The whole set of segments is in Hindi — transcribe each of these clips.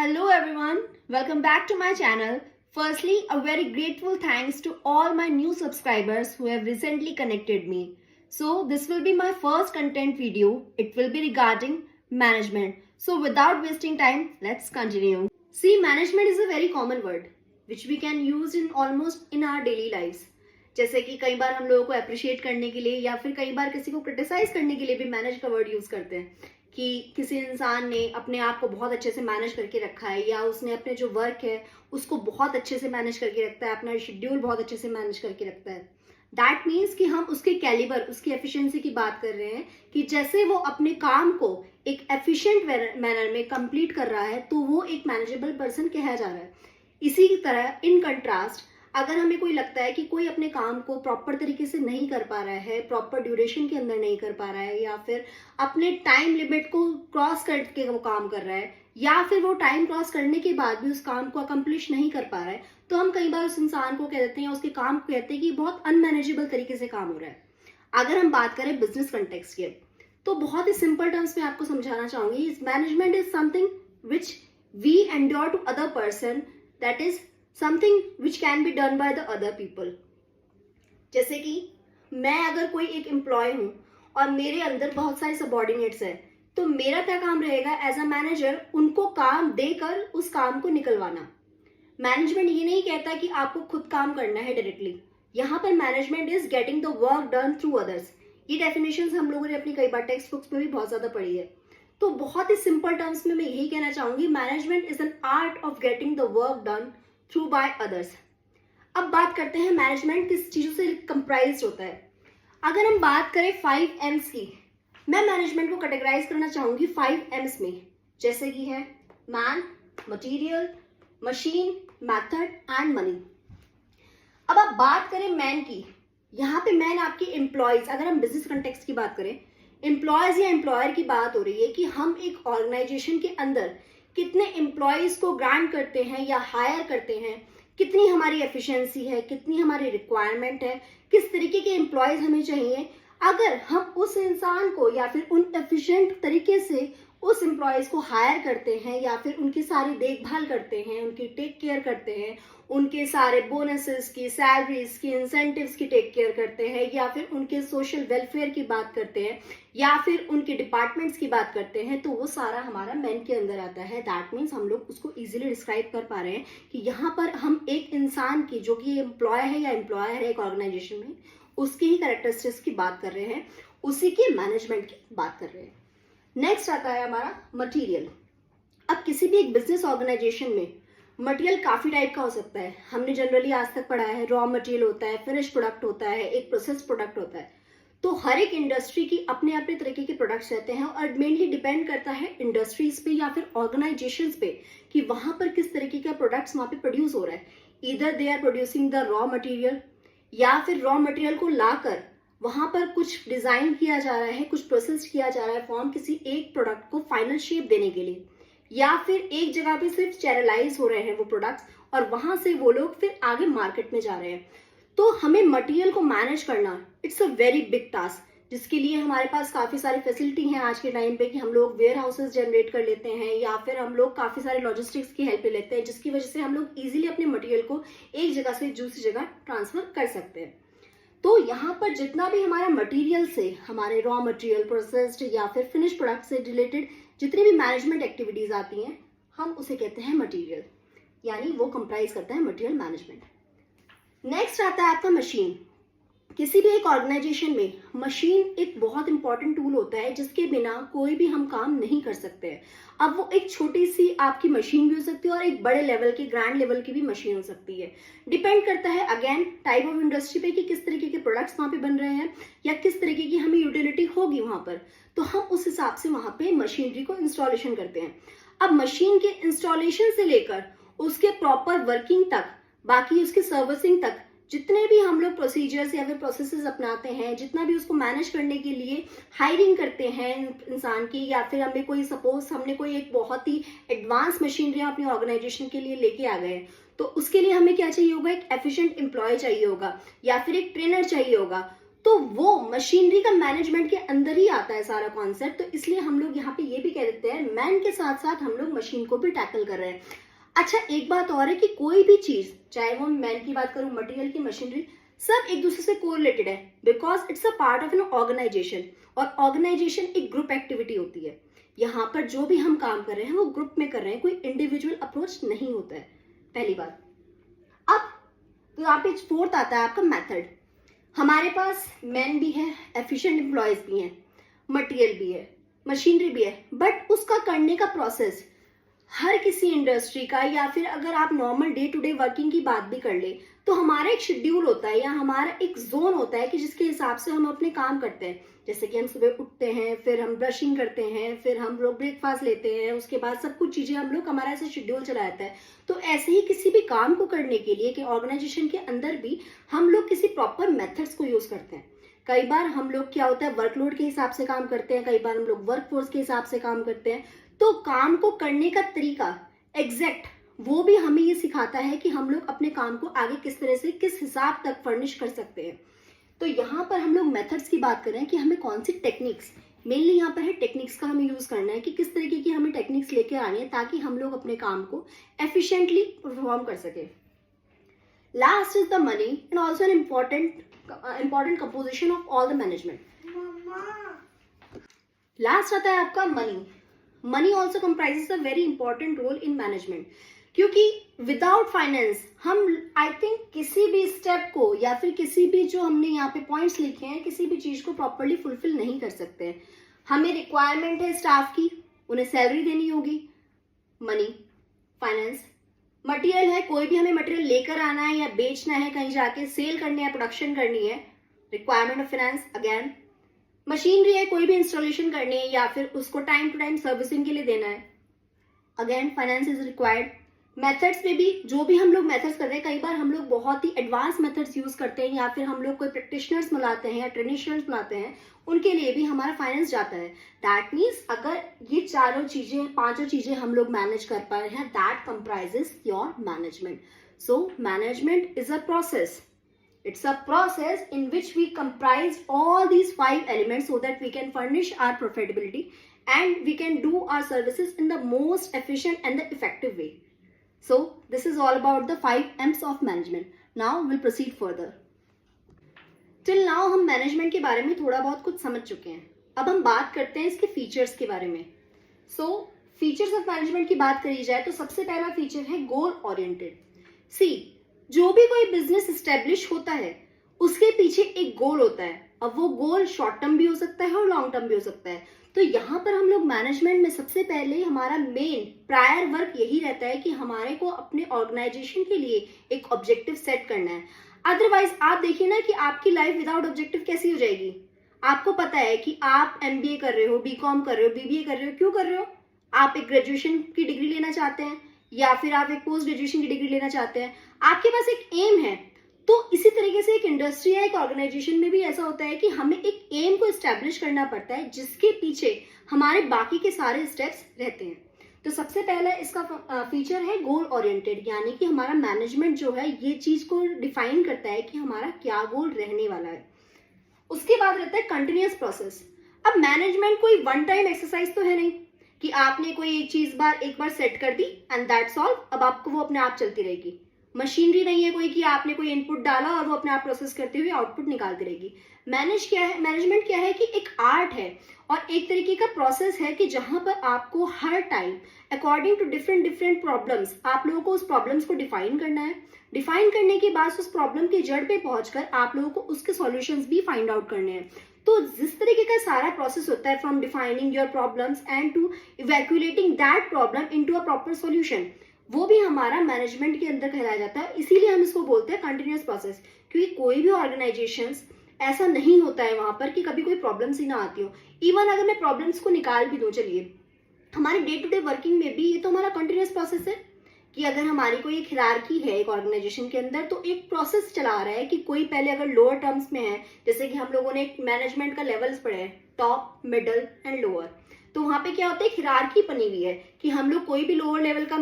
Hello everyone, welcome back to my channel. Firstly, a very grateful thanks to all my new subscribers who have recently connected me. So this will be my first content video. It will be regarding management. So without wasting time, let's continue. See, management is a very common word which we can use in almost in our daily lives. जैसे कि कई बार हम लोगों को अप्रिशिएट करने के लिए या फिर कई बार किसी को क्रिटिसाइज करने के लिए भी मैनेज का वर्ड यूज करते हैं कि किसी इंसान ने अपने आप को बहुत अच्छे से मैनेज करके रखा है या उसने अपने जो वर्क है उसको बहुत अच्छे से मैनेज करके रखता है, अपना शेड्यूल बहुत अच्छे से मैनेज करके रखता है. दैट मीन्स कि हम उसके कैलिबर, उसकी एफिशिएंसी की बात कर रहे हैं कि जैसे वो अपने काम को एक एफिशिएंट मैनर में कंप्लीट कर रहा है तो वो एक मैनेजेबल पर्सन कहा जा रहा है. इसी की तरह इन कंट्रास्ट अगर हमें कोई लगता है कि कोई अपने काम को प्रॉपर तरीके से नहीं कर पा रहा है, प्रॉपर ड्यूरेशन के अंदर नहीं कर पा रहा है या फिर अपने टाइम लिमिट को क्रॉस करके वो काम कर रहा है या फिर वो टाइम क्रॉस करने के बाद भी उस काम को अकम्प्लिश नहीं कर पा रहा है, तो हम कई बार उस इंसान को कह देते हैं या उसके काम को कहते हैं कि बहुत अनमैनेजेबल तरीके से काम हो रहा है. अगर हम बात करें बिजनेस कंटेक्स्ट की तो बहुत ही सिंपल टर्म्स में आपको समझाना चाहूंगी. Management is something which we endure to other person, that is something which can be done by the other people. जैसे कि मैं अगर कोई एक एम्प्लॉय हूं और मेरे अंदर बहुत सारे सबॉर्डिनेट्स हैं तो मेरा क्या काम रहेगा एज अ मैनेजर, उनको काम देकर उस काम को निकलवाना. मैनेजमेंट ये नहीं कहता कि आपको खुद काम करना है डायरेक्टली. यहाँ पर management is getting the work done through others. ये डेफिनेशंस हम लोगों ने अपनी कई बार टेक्स्ट बुक्स में भी बहुत ज्यादा पढ़ी है. तो बहुत ही सिंपल टर्म्स में मैं यही कहना चाहूंगी, management is an art of getting the work done through by others. अब बात करते हैं मैनेजमेंट किस चीजों से कंप्राइज होता है. अगर हम बात करें 5 M's की, मैं मैनेजमेंट को कैटेगराइज करना चाहूंगी 5 M's में, जैसे कि है man, material, machine, method and money. अब आप बात करें मैन की, यहाँ पे मैन आपके एम्प्लॉयज, अगर हम बिजनेस कंटेक्स्ट की बात करें, एम्प्लॉयज या एम्प्लॉयर की बात हो रही है कि हम एक ऑर्गेनाइजेशन के अंदर कितने एम्प्लॉयज को ग्रांट करते हैं या हायर करते हैं, कितनी हमारी एफिशिएंसी है, कितनी हमारी रिक्वायरमेंट है, किस तरीके के एम्प्लॉयज हमें चाहिए. अगर हम उस इंसान को या फिर उन एफिशिएंट तरीके से उस एम्प्लॉयज को हायर करते हैं या फिर उनकी सारी देखभाल करते हैं, उनकी टेक केयर करते हैं, उनके सारे बोनसेस की, सैलरीज की, इंसेंटिव्स की टेक केयर करते हैं या फिर उनके सोशल वेलफेयर की बात करते हैं या फिर उनके डिपार्टमेंट्स की बात करते हैं, तो वो सारा हमारा मैन के अंदर आता है. दैट मीन्स हम लोग उसको इजीली डिस्क्राइब कर पा रहे हैं कि यहाँ पर हम एक इंसान की जो कि एम्प्लॉय है या एम्प्लॉयर है एक ऑर्गेनाइजेशन में, उसकी ही कैरेक्टरिस्टिक्स की बात कर रहे हैं, उसी के मैनेजमेंट की बात कर रहे हैं. नेक्स्ट आता है हमारा मटेरियल. अब किसी भी एक बिजनेस ऑर्गेनाइजेशन में मटेरियल काफी टाइप का हो सकता है. हमने जनरली आज तक पढ़ा है रॉ मटेरियल होता है, फिनिश प्रोडक्ट होता है, एक प्रोसेस प्रोडक्ट होता है. तो हर एक इंडस्ट्री की अपने अपने तरीके के प्रोडक्ट्स रहते हैं और मेनली डिपेंड करता है इंडस्ट्रीज पे या फिर ऑर्गेनाइजेशंस पे कि वहां पर किस तरीके का प्रोडक्ट्स वहां पे प्रोड्यूस हो रहा है. इधर they are producing the raw material या फिर रॉ मटेरियल को लाकर वहां पर कुछ डिजाइन किया जा रहा है, कुछ प्रोसेस किया जा रहा है फॉर्म किसी एक प्रोडक्ट को फाइनल शेप देने के लिए, या फिर एक जगह पे सिर्फ स्टेरलाइज हो रहे हैं वो प्रोडक्ट्स और वहां से वो लोग फिर आगे मार्केट में जा रहे हैं. तो हमें मटेरियल को मैनेज करना it's a very big task, जिसके लिए हमारे पास काफी सारी फैसिलिटी हैं आज के टाइम पे कि हम लोग वेयर हाउसेस जनरेट कर लेते हैं या फिर हम लोग काफी सारे लॉजिस्टिक्स की हेल्प ले लेते हैं, जिसकी वजह से हम लोग इजीली अपने मटेरियल को एक जगह से दूसरी जगह ट्रांसफर कर सकते हैं. तो यहाँ पर जितना भी हमारा मटेरियल से, हमारे रॉ मटेरियल, प्रोसेस्ड या फिर फिनिश प्रोडक्ट से रिलेटेड जितनी भी मैनेजमेंट एक्टिविटीज आती हैं, हम उसे कहते हैं मटेरियल, यानी वो कंप्राइज करता है मटेरियल मैनेजमेंट. नेक्स्ट आता है आपका मशीन. किसी भी एक ऑर्गेनाइजेशन में मशीन एक बहुत इंपॉर्टेंट टूल होता है जिसके बिना कोई भी हम काम नहीं कर सकते हैं. अब वो एक छोटी सी आपकी मशीन भी हो सकती है और एक बड़े लेवल की, ग्रैंड लेवल की भी मशीन हो सकती है. डिपेंड करता है अगेन टाइप ऑफ इंडस्ट्री पे कि किस तरीके के प्रोडक्ट्स वहां पे बन रहे हैं या किस तरीके की हमें यूटिलिटी होगी वहां पर, तो हम उस हिसाब से वहां पे मशीनरी को इंस्टॉलेशन करते हैं. अब मशीन के इंस्टॉलेशन से लेकर उसके प्रॉपर वर्किंग तक, बाकी उसके सर्विसिंग तक जितने भी हम लोग प्रोसीजर्स या फिर प्रोसेसेस अपनाते हैं, जितना भी उसको मैनेज करने के लिए हायरिंग करते हैं इंसान की, या फिर हमें कोई सपोज हमने कोई एक बहुत ही एडवांस मशीनरी अपनी ऑर्गेनाइजेशन के लिए लेके आ गए, तो उसके लिए हमें क्या चाहिए होगा, एक एफिशिएंट एम्प्लॉय चाहिए होगा या फिर एक ट्रेनर चाहिए होगा. तो वो मशीनरी का मैनेजमेंट के अंदर ही आता है सारा कॉन्सेप्ट। तो इसलिए हम लोग यहाँ पे ये भी कह देते हैं मैन के साथ साथ हम लोग मशीन को भी टैकल कर रहे हैं। अच्छा, एक बात और है कि कोई भी चीज, चाहे वो मैन की बात करूं, मटेरियल की, मशीनरी, सब एक दूसरे से कोरिलेटेड है, because it's a part of an organisation. और ऑर्गेनाइजेशन एक ग्रुप एक्टिविटी होती है। यहाँ पर जो भी हम काम कर रहे हैं वो ग्रुप में कर रहे हैं, कोई इंडिविजुअल अप्रोच नहीं होता है, पहली बात। अब तो यहाँ पे फोर्थ आता है आपका मेथड। हमारे पास मैन भी है, एफिशिएंट एम्प्लॉयज भी हैं, मटेरियल भी है, मशीनरी भी है, बट उसका करने का प्रोसेस हर किसी इंडस्ट्री का, या फिर अगर आप normal day to day working की बात भी कर ले तो हमारा एक शेड्यूल होता है या हमारा एक जोन होता है कि जिसके हिसाब से हम अपने काम करते हैं। जैसे कि हम सुबह उठते हैं, फिर हम ब्रशिंग करते हैं, फिर हम लोग ब्रेकफास्ट लेते हैं, उसके बाद सब कुछ चीजें हम लोग, हमारा ऐसे शेड्यूल चला जाता है। तो ऐसे ही किसी भी काम को करने के लिए कि ऑर्गेनाइजेशन के अंदर भी हम लोग किसी प्रॉपर मेथड्स को यूज करते हैं। कई बार हम लोग क्या होता है वर्कलोड के हिसाब से काम करते हैं, कई बार हम लोग वर्कफोर्स के हिसाब से काम करते हैं। तो काम को करने का तरीका एग्जैक्ट वो भी हमें ये सिखाता है कि हम लोग अपने काम को आगे किस तरह से, किस हिसाब तक फर्निश कर सकते हैं। तो यहाँ पर हम लोग मेथड्स की बात कर रहे हैं कि हमें कौन सी टेक्निक्स, मेनली यहाँ पर है टेक्निक्स का हमें यूज करना है कि किस तरीके की हमें टेक्निक्स लेके आनी है ताकि हम लोग अपने काम को एफिशिएंटली परफॉर्म कर सके। Last is the money and also an important composition of all the management. Last आता है आपका money. Money also comprises a very important role in management, क्योंकि विदाउट फाइनेंस हम आई थिंक किसी भी स्टेप को या फिर किसी भी जो हमने यहाँ पे पॉइंट्स लिखे हैं किसी भी चीज को प्रॉपरली फुलफिल नहीं कर सकते। हमें रिक्वायरमेंट है स्टाफ की, उन्हें सैलरी देनी होगी, मनी, फाइनेंस। मटेरियल है, कोई भी हमें मटेरियल लेकर आना है या बेचना है, कहीं जाके सेल करनी है, प्रोडक्शन करनी है, requirement of finance again. Machinery है, कोई भी इंस्टॉलेशन करनी है या फिर उसको टाइम टू टाइम सर्विसिंग के लिए देना है, again finance is required. Methods में भी जो भी हम लोग मेथड्स कर रहे हैं, कई बार हम लोग बहुत ही एडवांस मेथड्स यूज करते हैं या फिर हम लोग कोई प्रैक्टिशनर्स बुलाते हैं या ट्रेडिशनल्स बुलाते हैं, उनके लिए भी हमारा फाइनेंस जाता है। दैट मीन्स अगर ये चारों चीजें, पांचों चीजें हम लोग मैनेज कर पा रहे हैं, that comprises your management. So management is a process. It's a process in which we comprise all these 5 elements so that we can furnish our profitability and we can do our services in the most efficient and the effective way. So this is all about the 5 M's of management. Now we'll proceed further. Till now हम मैनेजमेंट के बारे में थोड़ा बहुत कुछ समझ चुके हैं। अब हम बात करते हैं इसके फीचर्स के बारे में। So फीचर्स ऑफ मैनेजमेंट की बात करी जाए तो सबसे पहला फीचर है गोल ओरिएंटेड। सी, जो भी कोई बिजनेस एस्टेब्लिश होता है उसके पीछे एक गोल होता है। अब वो गोल शॉर्ट टर्म भी हो सकता है और लॉन्ग टर्म भी हो सकता है। तो यहाँ पर हम लोग मैनेजमेंट में सबसे पहले हमारा मेन प्रायर वर्क यही रहता है कि हमारे को अपने ऑर्गेनाइजेशन के लिए एक ऑब्जेक्टिव सेट करना है। अदरवाइज आप देखिए ना कि आपकी लाइफ विदाउट ऑब्जेक्टिव कैसी हो जाएगी। आपको पता है कि आप MBA कर रहे हो, BCom कर रहे हो, BBA कर रहे हो, क्यों कर रहे हो? आप एक ग्रेजुएशन की डिग्री लेना चाहते हैं या फिर आप एक पोस्ट ग्रेजुएशन की डिग्री लेना चाहते हैं, आपके पास एक एम है। तो इसी तरीके से एक इंडस्ट्री या एक ऑर्गेनाइजेशन में भी ऐसा होता है कि हमें एक एम को एस्टैब्लिश करना पड़ता है जिसके पीछे हमारे बाकी के सारे स्टेप्स रहते हैं। तो सबसे पहला इसका फीचर है गोल ओरिएंटेड, यानी कि हमारा मैनेजमेंट जो है ये चीज को डिफाइन करता है कि हमारा क्या गोल रहने वाला है। उसके बाद रहता है कंटिन्यूअस प्रोसेस। अब मैनेजमेंट कोई वन टाइम एक्सरसाइज तो है नहीं कि आपने कोई एक चीज एक बार सेट कर दी एंड दैट्स ऑल, अब आपको वो अपने आप चलती रहेगी। मशीनरी नहीं है कोई कि आपने कोई इनपुट डाला और वो अपने आप प्रोसेस करते हुए आउटपुट निकालती रहेगी। मैनेजमेंट क्या है कि एक आर्ट है और एक तरीके का प्रोसेस है कि जहां पर आपको हर time according to different problems आप लोगों को उस प्रॉब्लम्स को डिफाइन करना है। डिफाइन करने के बाद उस प्रॉब्लम की जड़ पे पहुंचकर आप लोगों को उसके सॉल्यूशंस भी फाइंड आउट करने हैं। तो जिस तरीके का सारा प्रोसेस होता है from defining your problems and to evaluating that problem into a proper solution, वो भी हमारा मैनेजमेंट के अंदर कहलाया जाता है। इसीलिए हम इसको बोलते हैं कंटिन्यूअस प्रोसेस, क्योंकि कोई भी ऑर्गेनाइजेशंस ऐसा नहीं होता है वहां पर कि कभी कोई प्रॉब्लम्स ही ना आती हो। इवन अगर मैं प्रॉब्लम्स को निकाल भी दूं, चलिए हमारे डे टू डे वर्किंग में भी ये तो हमारा कंटिन्यूअस प्रोसेस है कि अगर हमारी कोई एक हिरार्की है एक ऑर्गेनाइजेशन के अंदर तो एक प्रोसेस चला आ रहा है कि कोई पहले अगर लोअर टर्म्स में है, जैसे कि हम लोगों ने एक मैनेजमेंट का लेवल्स पढ़े हैं, टॉप, मिडल एंड लोअर। तो वहां पे क्या होता है, हिरार्की बनी हुई है कि हम लोग कोई भी लोअर लेवल का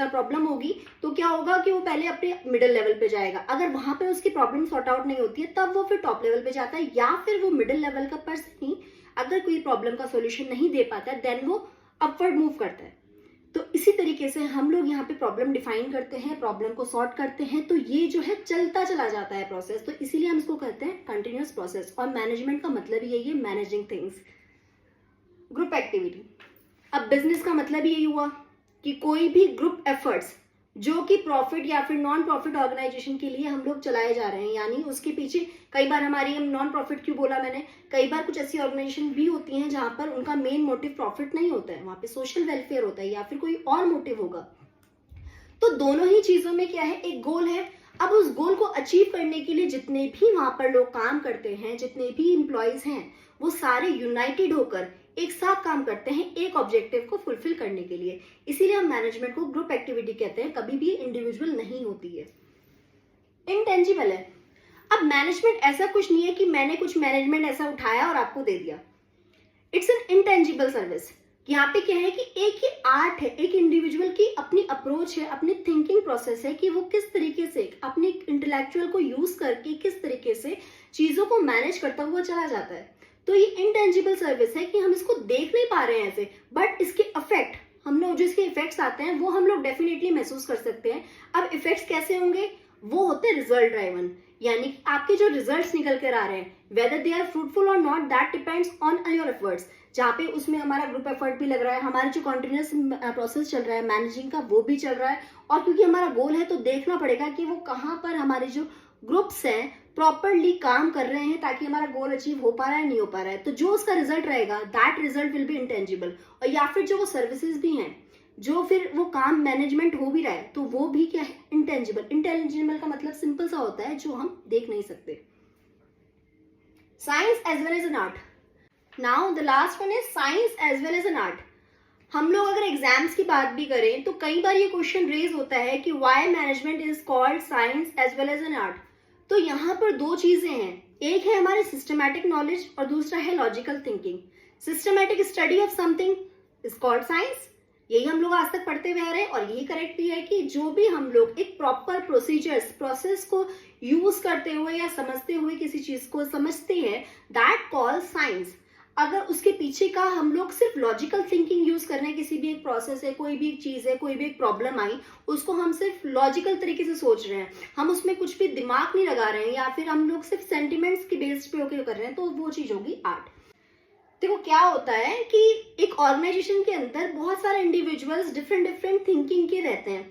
प्रॉब्लम होगी तो क्या होगा कि वो पहले अपने मिडिल लेवल पे जाएगा, अगर वहां पे उसकी प्रॉब्लम सॉर्ट आउट नहीं होती है तब वो फिर टॉप लेवल पे जाता है, या फिर वो मिडिल लेवल का पर्सन ही अगर कोई प्रॉब्लम का सोल्यूशन नहीं दे पाता है देन वो अपवर्ड मूव करता है। तो इसी तरीके से हम लोग यहाँ पे प्रॉब्लम डिफाइन करते हैं, प्रॉब्लम को सॉर्ट करते हैं, तो ये जो है चलता चला जाता है प्रोसेस, तो इसीलिए हम इसको कहते हैं कंटिन्यूअस प्रोसेस। और मैनेजमेंट का मतलब यही है, मैनेजिंग थिंग्स। ग्रुप एक्टिविटी, अब बिजनेस का मतलब यही हुआ कि कोई भी ग्रुप एफर्ट्स जो कि प्रॉफिट या फिर नॉन प्रॉफिट ऑर्गेनाइजेशन के लिए हम लोग चलाए जा रहे हैं, यानी उसके पीछे कई बार हमारी, हम नॉन प्रॉफिट क्यों बोला मैंने, कई बार कुछ ऐसी ऑर्गेनाइजेशन भी होती हैं जहां पर उनका मेन मोटिव प्रॉफिट नहीं होता है, वहां पे सोशल वेलफेयर होता है या फिर कोई और मोटिव होगा। तो दोनों ही चीजों में क्या है, एक गोल है। अब उस गोल को अचीव करने के लिए जितने भी वहां पर लोग काम करते हैं, जितने भी इंप्लॉयज हैं, वो सारे यूनाइटेड होकर एक साथ काम करते हैं एक ऑब्जेक्टिव को फुलफिल करने के लिए। इसीलिए हम मैनेजमेंट को ग्रुप एक्टिविटी कहते हैं, कभी भी इंडिविजुअल नहीं होती है। इंटेंजिबल है, अब मैनेजमेंट ऐसा कुछ नहीं है कि मैंने कुछ मैनेजमेंट ऐसा उठाया और आपको दे दिया। It's an intangible service. यहाँ पे क्या है कि एक ही आर्ट है, एक इंडिविजुअल की अपनी अप्रोच है, अपनी थिंकिंग प्रोसेस है कि वो किस तरीके से अपनी इंटेलेक्चुअल को यूज करके किस तरीके से चीजों को मैनेज करता हुआ चला जाता है। तो ये इंटेंजिबल सर्विस है कि हम इसको देख नहीं पा रहे हैं ऐसे, बट इसके इफेक्ट, हम लोग जो इसके इफेक्ट्स आते हैं वो हम लोग डेफिनेटली महसूस कर सकते हैं। अब इफेक्ट्स कैसे होंगे, वो होते हैं रिजल्ट ड्राइवन, यानी कि आपके जो रिजल्ट्स निकल कर आ रहे हैं, वेदर दे आर फ्रूटफुल और not, that depends on your efforts. जहाँ पे उसमें हमारा ग्रुप एफर्ट भी लग रहा है, हमारा जो कॉन्टिन्यूस प्रोसेस चल रहा है मैनेजिंग का वो भी चल रहा है, और क्योंकि हमारा गोल है तो देखना पड़ेगा कि वो कहाँ पर हमारे जो ग्रुप्स हैं प्रॉपरली काम कर रहे हैं ताकि हमारा गोल अचीव हो पा रहा है नहीं हो पा रहा है। तो जो उसका रिजल्ट रहेगा that result will be intangible. और या फिर जो वो सर्विसेज भी हैं, जो फिर वो काम मैनेजमेंट हो भी रहा है, तो वो भी क्या है, इंटेंजिबल। इंटेंजिबल का मतलब सिंपल सा होता है, जो हम देख नहीं सकते। Science as well as an art. Now the last one is science as well as an art. हम लोग अगर एग्जाम्स की बात भी करें तो कई बार ये क्वेश्चन रेज होता है कि why management is called science as well as an art. तो यहाँ पर दो चीजें हैं, एक है हमारे सिस्टमैटिक नॉलेज और दूसरा है logical thinking. Systematic study of something is called science, यही हम लोग आज तक पढ़ते हुए आ रहे हैं, और यही करेक्ट भी है कि जो भी हम लोग एक प्रॉपर प्रोसेस को यूज करते हुए या समझते हुए किसी चीज को समझते हैं, दैट कॉल साइंस। अगर उसके पीछे का हम लोग सिर्फ लॉजिकल थिंकिंग यूज कर रहे हैं, किसी भी एक प्रोसेस है, कोई भी एक चीज है, कोई भी एक प्रॉब्लम आई, उसको हम सिर्फ लॉजिकल तरीके से सोच रहे हैं, हम उसमें कुछ भी दिमाग नहीं लगा रहे हैं, या फिर हम लोग सिर्फ सेंटिमेंट्स की बेस पे होकर कर रहे हैं, तो वो चीज होगी आर्ट। देखो क्या होता है कि एक ऑर्गेनाइजेशन के अंदर बहुत सारे इंडिविजुअल्स डिफरेंट थिंकिंग के रहते हैं।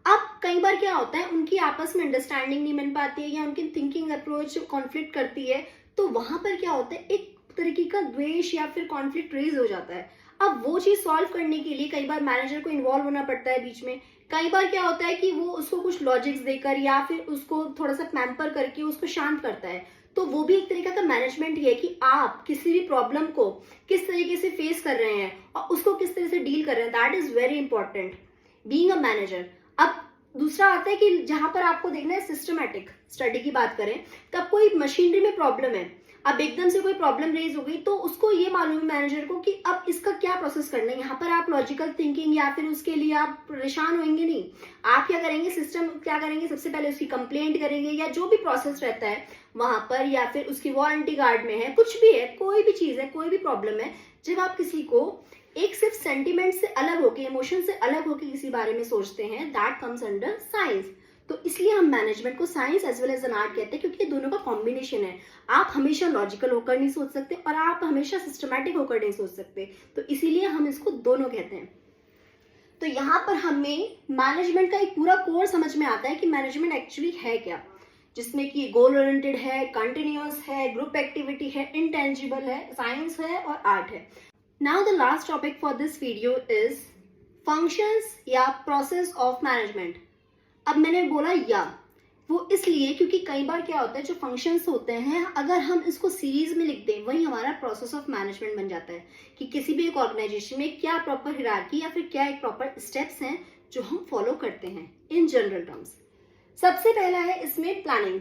अब कई बार क्या होता है, उनकी आपस में अंडरस्टैंडिंग नहीं बन पाती है या उनकी थिंकिंग अप्रोच कॉन्फ्लिक्ट करती है, तो वहां पर क्या होता है, एक तरीके का द्वेष या फिर कॉन्फ्लिक्ट रेज हो जाता है। अब वो चीज सॉल्व करने के लिए कई बार मैनेजर को इन्वॉल्व होना पड़ता है बीच में। कई बार क्या होता है कि वो उसको कुछ लॉजिक्स देकर या फिर उसको थोड़ा सा पैम्पर करके उसको शांत करता है। तो वो भी एक तरीका का मैनेजमेंट ही है कि आप किसी भी प्रॉब्लम को किस तरीके से फेस कर रहे हैं और उसको किस तरह से डील कर रहे हैं, that is very important being a manager. अब दूसरा आता है कि जहां पर आपको देखना है सिस्टमैटिक स्टडी की बात करें, तब कोई मशीनरी में प्रॉब्लम है, अब एकदम से कोई प्रॉब्लम रेज हो गई, तो उसको ये मालूम है मैनेजर को कि अब इसका क्या प्रोसेस करना है। यहाँ पर आप लॉजिकल थिंकिंग या फिर उसके लिए आप परेशान होंगे नहीं, आप क्या करेंगे, सिस्टम क्या करेंगे, सबसे पहले उसकी कंप्लेंट करेंगे या जो भी प्रोसेस रहता है वहां पर, या फिर उसकी वारंटी गार्ड में है, कुछ भी है, कोई भी चीज है, कोई भी प्रॉब्लम है, जब आप किसी को एक सिर्फ सेंटिमेंट से अलग होके, इमोशन से अलग होके किसी बारे में सोचते हैं, दैट कम्स अंडर साइंस। तो इसलिए हम मैनेजमेंट को science as well as an art कहते हैं, क्योंकि ये दोनों का कॉम्बिनेशन है। आप हमेशा लॉजिकल होकर नहीं सोच सकते और आप हमेशा सिस्टमैटिक होकर नहीं सोच सकते, तो इसीलिए हम इसको दोनों कहते हैं। तो यहाँ पर हमें मैनेजमेंट का एक पूरा कोर समझ में आता है कि मैनेजमेंट एक्चुअली है क्या, जिसमें कि गोल ओरिएंटेड है, कंटिन्यूअस है, ग्रुप एक्टिविटी है, इंटेंजिबल है, साइंस है और आर्ट है। Now the last topic for this video is functions या प्रोसेस ऑफ मैनेजमेंट। अब मैंने बोला या, वो इसलिए क्योंकि कई बार क्या होता है, जो फंक्शंस होते हैं अगर हम इसको सीरीज में लिख दें, वही हमारा प्रोसेस ऑफ मैनेजमेंट बन जाता है कि किसी भी एक ऑर्गेनाइजेशन में क्या प्रॉपर हिरार्की या फिर क्या एक प्रॉपर स्टेप्स हैं जो हम फॉलो करते हैं इन जनरल टर्म्स। सबसे पहला है इसमें प्लानिंग।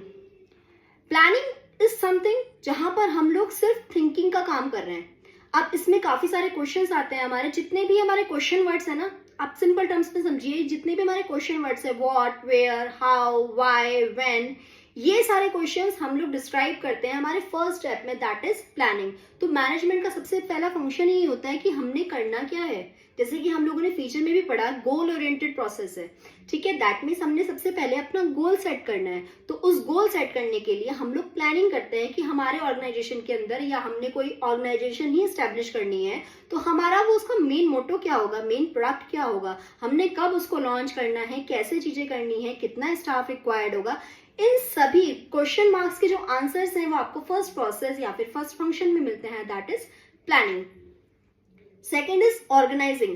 प्लानिंग इज समथिंग जहां पर हम लोग सिर्फ थिंकिंग का काम कर रहे हैं। अब इसमें काफी सारे क्वेश्चंस आते हैं हमारे, जितने भी हमारे क्वेश्चन वर्ड्स है ना, आप सिंपल टर्म्स में समझिए, जितने भी हमारे क्वेश्चन वर्ड्स है, what, where, how, why, when, ये सारे क्वेश्चंस हम लोग डिस्क्राइब करते हैं हमारे फर्स्ट स्टेप में, दैट इज प्लानिंग। तो मैनेजमेंट का सबसे पहला फंक्शन यही होता है कि हमने करना क्या है। जैसे कि हम लोगों ने फीचर में भी पढ़ा, गोल ओरिएंटेड प्रोसेस है, ठीक है। दैट मीन्स हमने सबसे पहले अपना गोल सेट करना है। तो उस गोल सेट करने के लिए हम लोग प्लानिंग करते हैं कि हमारे ऑर्गेनाइजेशन के अंदर, या हमने कोई ऑर्गेनाइजेशन ही स्टैब्लिश करनी है, तो हमारा वो उसका मेन मोटो क्या होगा, मेन प्रोडक्ट क्या होगा, हमने कब उसको लॉन्च करना है, कैसे चीजें करनी है, कितना स्टाफ रिक्वायर्ड होगा। इन सभी क्वेश्चन मार्क्स के जो आंसर्स हैं वो आपको फर्स्ट प्रोसेस या फिर फर्स्ट फंक्शन में मिलते हैं, that is planning. Second is organising.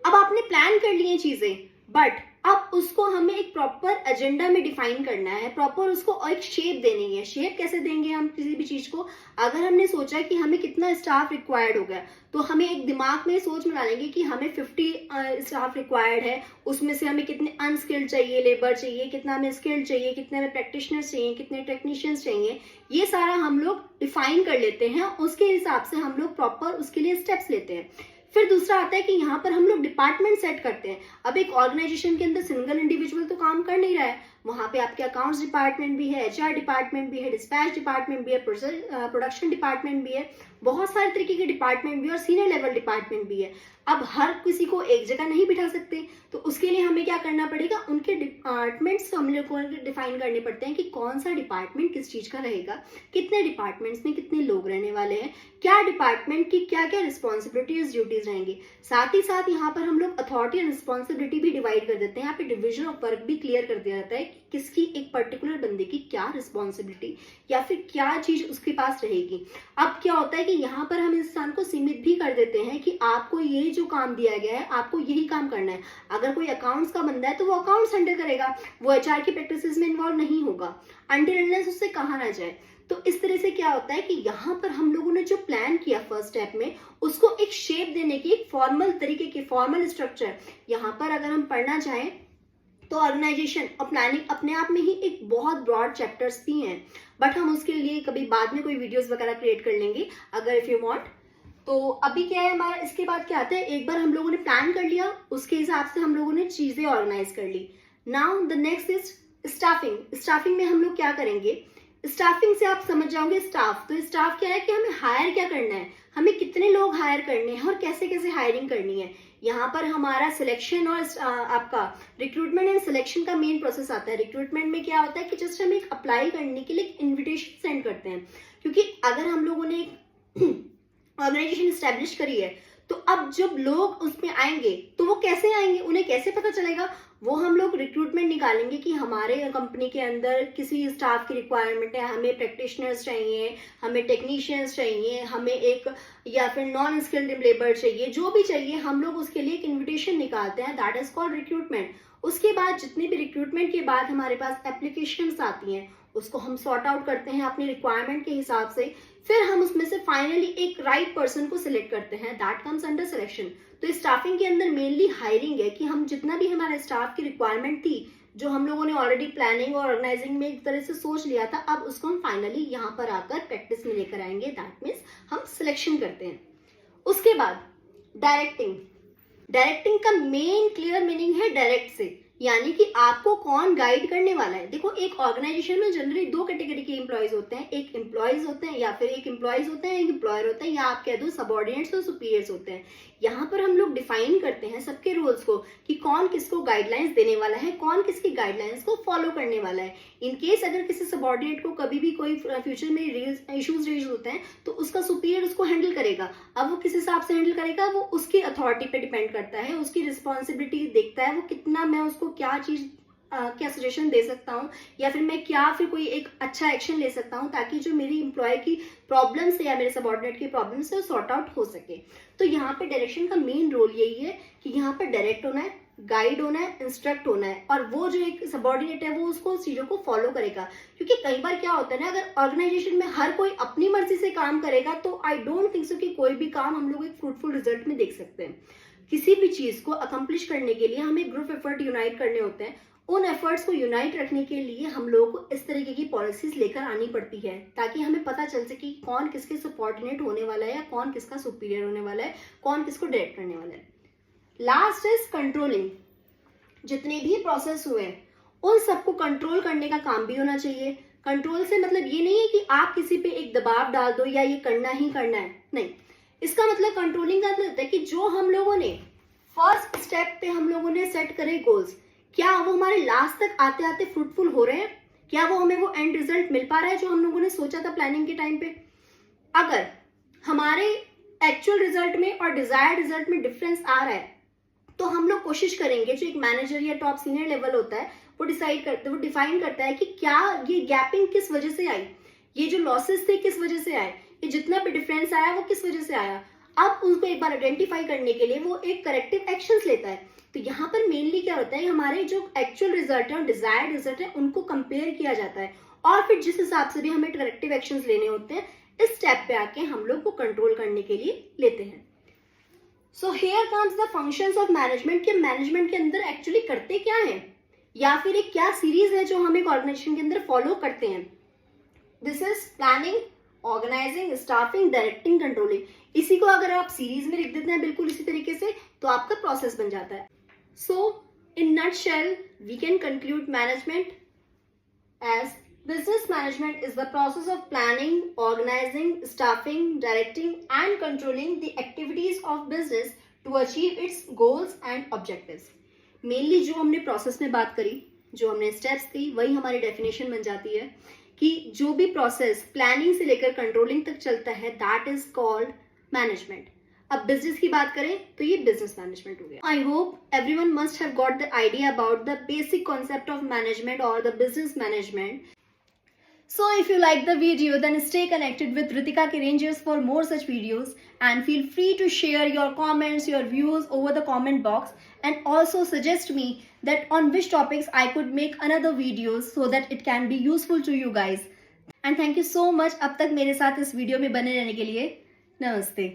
अब आपने प्लान कर लिए चीजें, बट अब उसको हमें एक प्रॉपर एजेंडा में डिफाइन करना है, प्रॉपर उसको एक शेप देनी है। शेप कैसे देंगे हम किसी भी चीज को, अगर हमने सोचा कि हमें कितना स्टाफ रिक्वायर्ड होगा, तो हमें एक दिमाग में सोच में डालेंगे कि हमें 50 स्टाफ रिक्वायर्ड है, उसमें से हमें कितने अनस्किल्ड चाहिए, लेबर चाहिए, कितना हमें स्किल्ड चाहिए, कितने हमें प्रैक्टिशनर्स चाहिए, कितने टेक्नीशियंस चाहिए, ये सारा हम लोग डिफाइन कर लेते हैं। उसके हिसाब से हम लोग प्रॉपर उसके लिए स्टेप्स लेते हैं। फिर दूसरा आता है कि यहाँ पर हम लोग डिपार्टमेंट सेट करते हैं। अब एक ऑर्गेनाइजेशन के अंदर सिंगल इंडिविजुअल तो काम कर नहीं रहा है, वहां पे आपके अकाउंट्स डिपार्टमेंट भी है, एचआर डिपार्टमेंट भी है, डिस्पैच डिपार्टमेंट भी है, प्रोडक्शन डिपार्टमेंट भी है, बहुत सारे तरीके के डिपार्टमेंट भी है और सीनियर लेवल डिपार्टमेंट भी है। अब हर किसी को एक जगह नहीं बिठा सकते, तो उसके लिए हमें क्या करना पड़ेगा, उनके डिपार्टमेंट्स हम लोग को डिफाइन करने पड़ते हैं कि कौन सा डिपार्टमेंट किस चीज का रहेगा, कितने डिपार्टमेंट्स में कितने लोग रहने वाले हैं, क्या डिपार्टमेंट की क्या क्या रिस्पॉन्सिबिलिटीज ड्यूटीज रहेंगी। साथ ही साथ यहाँ पर हम लोग अथॉरिटी एंड रिस्पॉन्सिबिलिटी भी डिवाइड कर देते हैं। यहाँ पे डिविजन ऑफ वर्क भी क्लियर कर दिया जाता है कि किसकी एक पर्टिकुलर बंदे की क्या रिस्पॉन्सिबिलिटी या फिर क्या चीज उसके पास रहेगी। अब क्या होता है कि यहाँ पर हम इंसान को सीमित भी कर देते हैं कि आपको ये जो काम दिया गया है आपको यही काम करना है। अगर कोई अकाउंट्स का बंदा है तो वो अकाउंट्स हैंडल करेगा, वो एचआर की प्रैक्टिसेस में इन्वॉल्व नहीं होगा अनटिल अनलेस उससे कहा ना जाए। तो इस तरह से क्या होता है कि यहाँ पर हम लोगों ने जो प्लान किया फर्स्ट स्टेप में, उसको एक शेप देने की, एक फॉर्मल तरीके की, फॉर्मल स्ट्रक्चर। यहाँ पर अगर हम पढ़ना चाहें तो ऑर्गेनाइजेशन और प्लानिंग अपने आप में ही एक बहुत ब्रॉड चैप्टर्स भी हैं, बट हम उसके लिए कभी बाद में कोई वीडियोस वगैरह क्रिएट कर लेंगे अगर इफ यू वांट। तो अभी क्या है हमारा, इसके बाद क्या आता है, एक बार हम लोगों ने प्लान कर लिया, उसके हिसाब से हम लोगों ने चीजें ऑर्गेनाइज कर ली। Now the next is staffing. Staffing में हम लोग क्या करेंगे, स्टाफिंग से आप समझ जाओगे स्टाफ। तो स्टाफ क्या है कि हमें हायर क्या करना है, हमें कितने लोग हायर करने हैं और कैसे कैसे हायरिंग करनी है। यहाँ पर हमारा सिलेक्शन और आपका रिक्रूटमेंट एंड सिलेक्शन का मेन प्रोसेस आता है। रिक्रूटमेंट में क्या होता है कि जस्ट हम एक अप्लाई करने के लिए एक इन्विटेशन सेंड करते हैं, क्योंकि अगर हम लोगों ने ऑर्गेनाइजेशन स्टैब्लिश करी है तो अब जब लोग उसमें आएंगे तो वो कैसे आएंगे, उन्हें कैसे पता चलेगा, वो हम लोग रिक्रूटमेंट निकालेंगे कि हमारे कंपनी के अंदर किसी स्टाफ की रिक्वायरमेंट है, हमें प्रैक्टिशनर्स चाहिए, हमें टेक्नीशियंस चाहिए, हमें एक या फिर नॉन स्किल्ड लेबर चाहिए, जो भी चाहिए हम लोग उसके लिए एक इन्विटेशन निकालते हैं, दैट इज कॉल्ड रिक्रूटमेंट। उसके बाद जितने भी रिक्रूटमेंट के बाद हमारे पास एप्लीकेशंस आती हैं, उसको हम सॉर्ट आउट करते हैं अपनी रिक्वायरमेंट के हिसाब से, फिर हम उसमें से फाइनली एक राइट पर्सन को सिलेक्ट करते हैं, दैट कम्स अंडर सिलेक्शन। तो स्टाफिंग के अंदर मेनली हायरिंग है कि हम जितना भी हमारे स्टाफ की रिक्वायरमेंट थी, जो हम लोगों ने ऑलरेडी प्लानिंग और ऑर्गेनाइजिंग में एक तरह से सोच लिया था, अब उसको हम फाइनली यहाँ पर आकर प्रैक्टिस में लेकर आएंगे, दैट मीन्स हम सिलेक्शन करते हैं। उसके बाद डायरेक्टिंग। डायरेक्टिंग का मेन क्लियर मीनिंग है डायरेक्ट से, यानी कि आपको कौन गाइड करने वाला है। देखो एक ऑर्गेनाइजेशन में जनरली दो कैटेगरी के एम्प्लॉयज होते हैं, एक एम्प्लॉयज होते हैं या फिर एक एम्प्लॉयज होते हैं, एक एम्प्लॉयर होता है, या आप कह दो सबऑर्डिनेट्स और सुपीरियर्स होते हैं। यहाँ पर हम लोग डिफाइन करते हैं सबके रोल्स को कि कौन किसको गाइडलाइंस देने वाला है, कौन किसकी गाइडलाइंस को फॉलो करने वाला है। इन केस अगर किसी सबऑर्डिनेट को कभी भी कोई फ्यूचर में इश्यूज रेज होते हैं तो उसका सुपीरियर उसको हैंडल करेगा। अब वो किस हिसाब से हैंडल करेगा वो उसकी अथॉरिटी पे डिपेंड करता है, उसकी रिस्पॉन्सिबिलिटी देखता है, वो कितना मैं उसको क्या चीज क्या सजेशन दे सकता हूँ या फिर मैं क्या फिर कोई एक अच्छा एक्शन ले सकता हूँ ताकि जो मेरी एम्प्लॉय की प्रॉब्लम्स है या मेरे सबऑर्डिनेट की प्रॉब्लम्स है वो सॉर्ट आउट हो सके। तो यहाँ पे डायरेक्शन का मेन रोल यही है कि यहाँ पर डायरेक्ट होना है, गाइड होना है, इंस्ट्रक्ट होना है, और वो जो एक सबऑर्डिनेट है वो उसको चीजों को फॉलो करेगा। क्योंकि कई बार क्या होता है ना, अगर ऑर्गेनाइजेशन में हर कोई अपनी मर्जी से काम करेगा तो आई डोंट थिंक सो कि कोई भी काम हम लोग एक फ्रूटफुल रिजल्ट में देख सकते हैं। किसी भी चीज को अकम्प्लिश करने के लिए हमें ग्रुप एफर्ट यूनाइट करने होते हैं। उन एफर्ट्स को यूनाइट रखने के लिए हम लोगों को इस तरीके की पॉलिसीज लेकर आनी पड़ती है, ताकि हमें पता चल सके कि कौन किसके सबऑर्डिनेट होने वाला है या कौन किसका सुपीरियर होने वाला है, कौन किसको डायरेक्ट करने वाला है। Last is controlling. जितने भी प्रोसेस हुए उन सबको कंट्रोल करने का काम भी होना चाहिए। कंट्रोल से मतलब ये नहीं है कि आप किसी पे एक दबाव डाल दो या ये करना ही करना है, नहीं। इसका मतलब कंट्रोलिंग का मतलब है कि जो हम लोगों ने फर्स्ट स्टेप पे हम लोगों ने सेट करे गोल्स, क्या वो हमारे लास्ट तक आते आते फ्रूटफुल हो रहे हैं? क्या वो हमें वो एंड रिजल्ट मिल पा रहा है जो हम लोगों ने सोचा था प्लानिंग के टाइम पे? अगर हमारे एक्चुअल रिजल्ट में और डिजायर्ड रिजल्ट में डिफरेंस आ रहा है तो हम लोग कोशिश करेंगे, जो एक मैनेजर या टॉप सीनियर लेवल होता है वो डिफाइन करता है कि क्या ये गैपिंग किस वजह से आई, ये जो लॉसेस थे किस वजह से आए, ये जितना भी डिफरेंस आया वो किस वजह से आया। अब उसको एक बार आइडेंटिफाई करने के लिए वो एक करेक्टिव एक्शंस लेता है। तो यहाँ पर मेनली क्या होता है, हमारे जो एक्चुअल रिजल्ट है और डिजायर्ड रिजल्ट है उनको कंपेयर किया जाता है और फिर जिस हिसाब से भी हमें करेक्टिव एक्शंस लेने होते हैं इस स्टेप पे आके हम लोग को कंट्रोल करने के लिए लेते हैं। So here comes the functions of management, कि मैनेजमेंट के अंदर एक्चुअली करते क्या है या फिर एक क्या सीरीज है जो हम एक ऑर्गेनाइजेशन के अंदर फॉलो करते हैं। This is planning, organising, staffing, directing, controlling. इसी को अगर आप सीरीज में लिख देते हैं बिल्कुल इसी तरीके से तो आपका प्रोसेस बन जाता है। So in nutshell we can conclude management as business management is the process of planning, organizing, staffing, directing and controlling the activities of business to achieve its goals and objectives. Mainly जो हमने प्रोसेस में बात करी, जो हमने स्टेप्स थी, वही हमारी डेफिनेशन बन जाती है कि जो भी प्रोसेस प्लानिंग से लेकर कंट्रोलिंग तक चलता है दैट इज कॉल्ड मैनेजमेंट। अब बिजनेस की बात करें तो ये बिजनेस मैनेजमेंट हो गया। I hope everyone must have got the idea about the basic concept of management और the business management. So if you like the video, then stay connected with Ritika Kiranges for more such videos and feel free to share your comments, your views over the comment box and also suggest me that on which topics I could make another videos so that it can be useful to you guys. And thank you so much अब तक मेरे साथ इस वीडियो में बने रहने के लिए। नमस्ते।